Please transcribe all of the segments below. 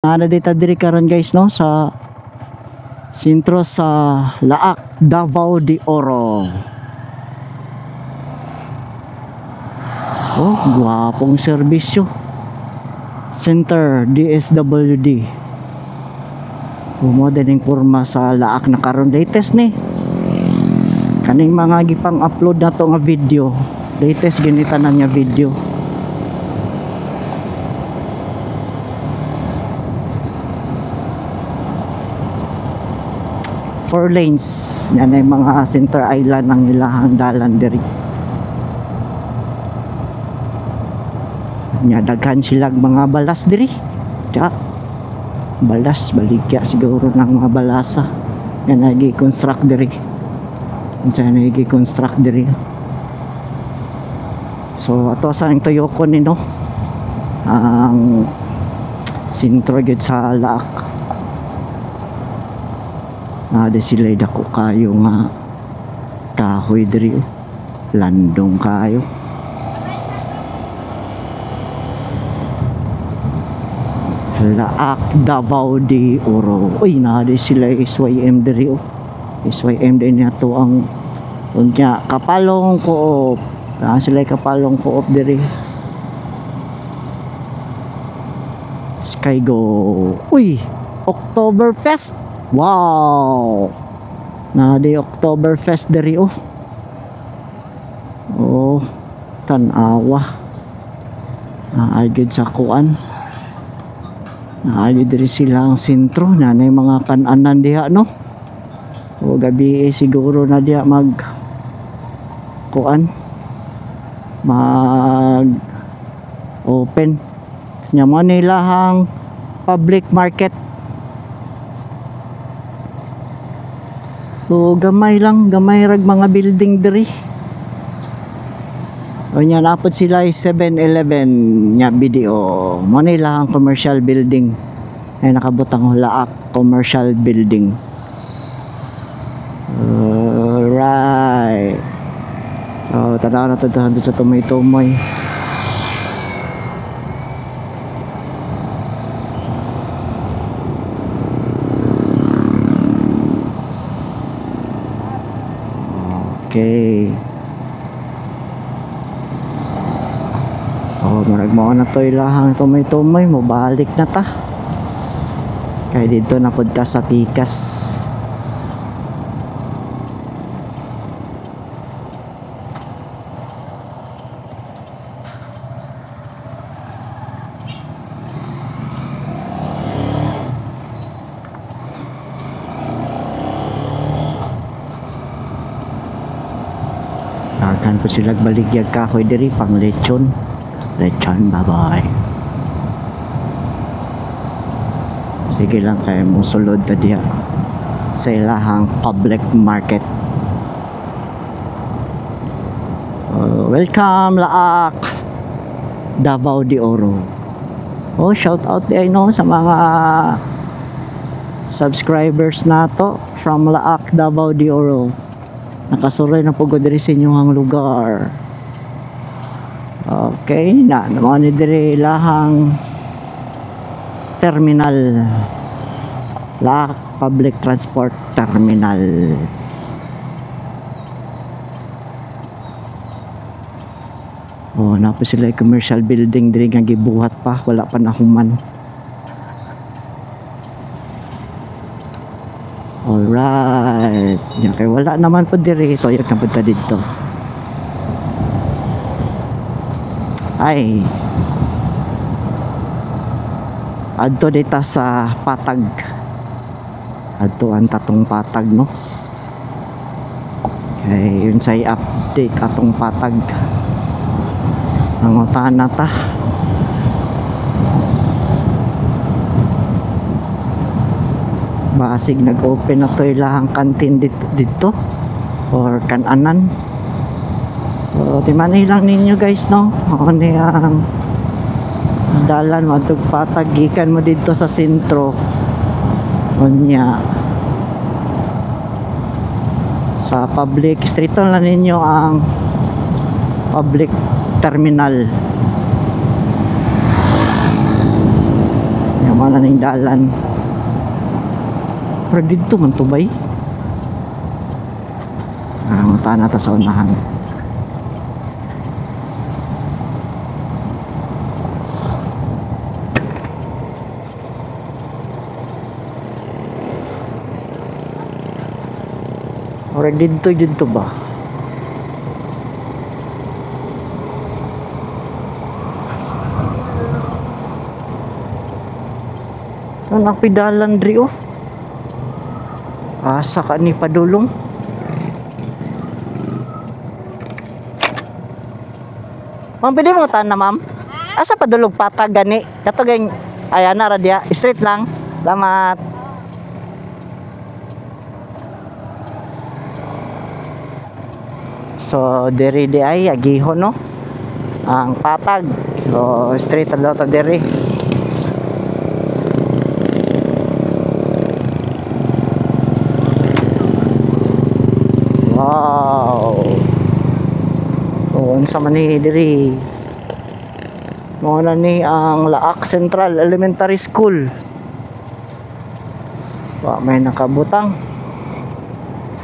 Nara dita diri karon guys no sa sentro sa Laak, Davao de Oro. Oh, guwapong serbisyo. Center DSWD. Modern porma sa Laak na karon latest ni. Kaning mga gipang upload na to nga video. Latest ginita na nga video. Four lanes yan ay mga center island ng ilahang dalan diri nya daghan silang mga balas diri ja balas baligya siguro ng mga balasa yan ay gi-construct diri yan ay gi-construct diri so ato sa ang tuyoko ni no ang sentro gid sa Laak di sila dako kayo nga kahoy diri landong kayo Laak, Davao de Oro. Uy di sila SYM diri SYM din nato ang unya kapalong coop sila kapalong coop diri Sky Go. Uy Oktoberfest. Wow! Di Oktoberfest diri tanawa. Ay gid sa kuan. Ay diri sila ang sentro na mga kan-anan diha no. Gabi siguro na diha mag kuan. Mag open. Nya mo nilahang public market. So gamay rag mga building diri. O nya napod sila 7-Eleven nya video. Mo nila ang commercial building. Ay nakabutang Laak commercial building. Alright. Tanaw na to sa tumoy-tumoy. Okay. Marag mo na to ilahang tumay-tumay mo balik na ta. Kaya dito na pud ta sa Pikas. Kan po sila baligyag kahoy diri pang lechon bye bye. Sige lang kayo mong sulod na diya sa ilahang public market. Welcome Laak, Davao de Oro. Shout out din sa mga subscribers nato from Laak, Davao de Oro. Nakasuroy na po diri sa inyong lugar. Okay, naman ni diri lahang terminal. Laak Public Transport Terminal. Napa sila commercial building diri nga gibuhat pa, wala pa nahuman. Alright. Okay, wala naman po diri. Toyog na punta dito. Ay. Adto dita sa Patag. Adto ang tatong Patag no. Okay, yun say update atong Patag. Ang utahan na ta. Basig nag-open na to ilahang kantin dito or kan-anan. Timanay lang ninyo guys no. Ni ang dalan matug Patag gikan mo dito sa sentro. Unya sa public street lang ninyo ang public terminal. Mana ning dalan. Pero dito man to bay. Mata na ta sa unahan. Ora dito ba? Ang pidalan dri oh. Asa ka ni padulong? Ma'am, pwede mo tan na ma'am? Asa padulog patag gani? Kato gang ayan na radya, straight lang. Salamat. So diri di ay agihon no. Ang patag. So straight daw ta diri. Wow. Unsa man ni diri? Mo na ni ang Laak Central Elementary School. Wa may nakabutang.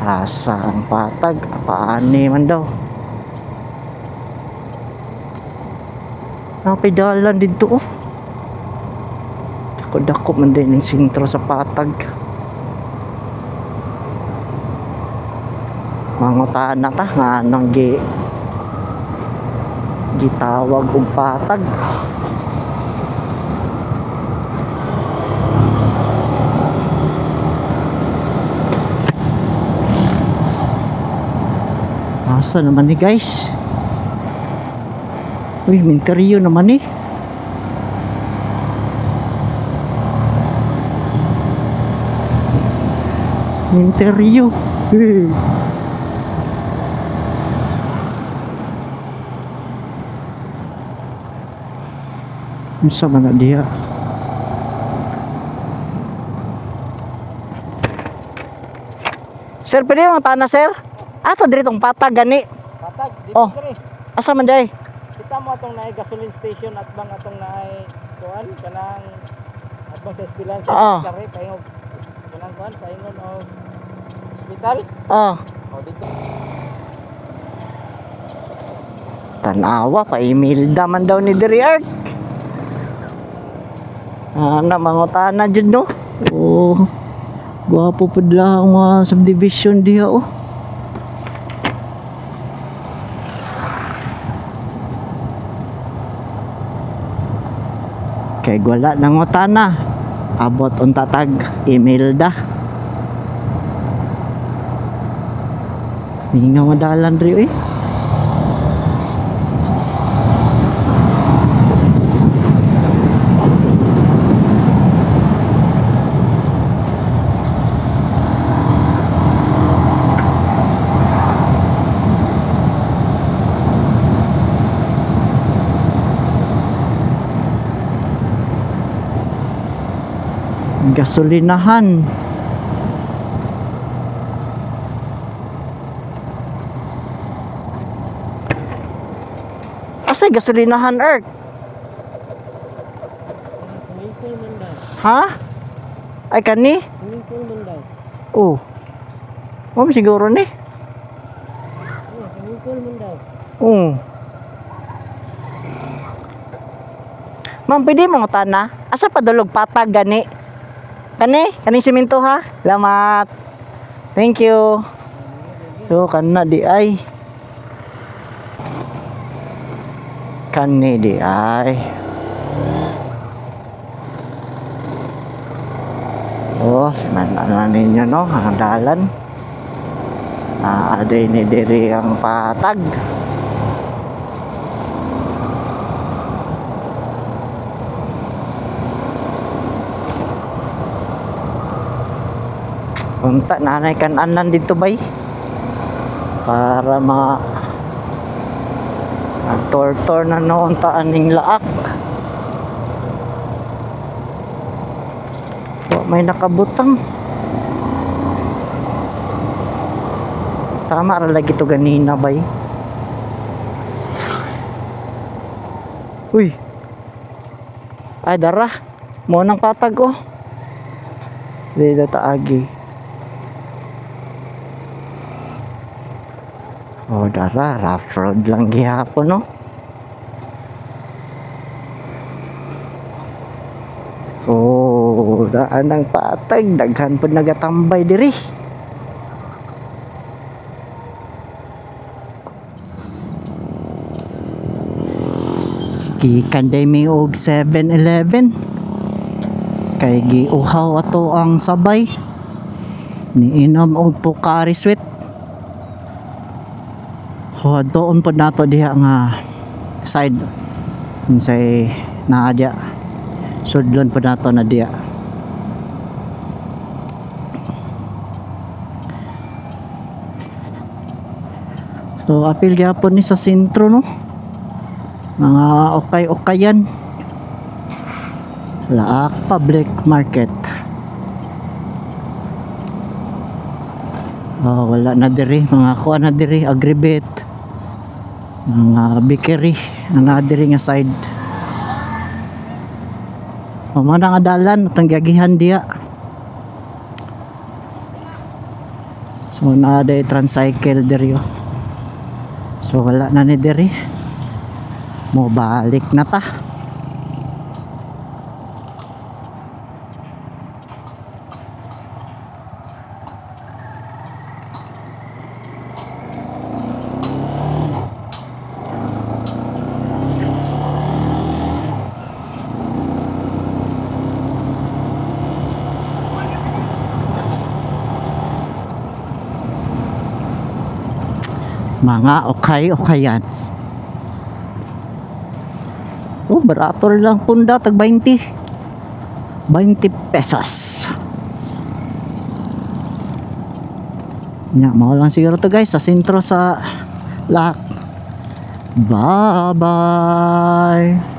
Asa ang patag? Paani man daw. Napidalan dito oh. Dako man din yung sintro sa patag. Mangutaan na ta nga anong gitawag og patag. Asa naman ni guys? Uy, minteriyo naman eh. Minteriyo. Unsa man na diha? Sir, pwede mo tana sir? Ato diri tong patag gani. Patag, dito Oh. diri. Asa man day? Kita mo atong naay gasoline station at bang atong naay kuan kanang at bang sa eskwelahan Oo. sa kare paingog kanang kuan paingon og hospital. Oh, O dito. tanawa pa Imelda man daw ni diri art. Ana mangutana jud no. Oh. Gwapo pud lang mga subdivision diha oh. Kay wala nang utana. Abot unta tag Imelda. Hinga madalan ri eh. Gasolinahan. Asay gasolinahan Earth? Kumingkol man daw. Ha? Ay kani? Kumingkol man daw. Oh. Mom siguro ni. Kumingkol man daw. Oh. Ma'am, pwede mo utana? Asa padulog patag gani? Kani simento ha? Salamat. Thank you. So kana di ay. Kani di ay. Oh, sinan ninyo no, ang dalan. Aday ni diri ang patag. Unta nanay kan-anan dito bay para tor-tor na noon taaning Laak. May nakabutang. Tama ra lagi to ganina bay. Uy. Ay dara. Mo nang patag oh. Dito taagi. Oh, dara, rough road lang gihapon no. Oh, daan ng patag, daghan pud nagatambay diri. Gikanday mi og 7-Eleven. Kay giuhaw ato ang sabay. Niinom og Pocari Sweat. Ho, doon po nato diha nga side. Unsay naa diha. Sudlon po nato na diha. So apil gyapon ni sa sentro no. Mga okay-okayan. Laak Public Market. Oh, wala na diri mga kuan na diri agribit. Mga bakery na diri nga side. O mga nga dalan atang giagihan diya. So na day tricycle diri. So wala na ni diri. Mo balik na ta. Mga okay-okayan. Oh, barato rin lang punda, tag 20 pesos. Nya, mahal lang siguro to guys sa sentro sa Laak. Bye bye.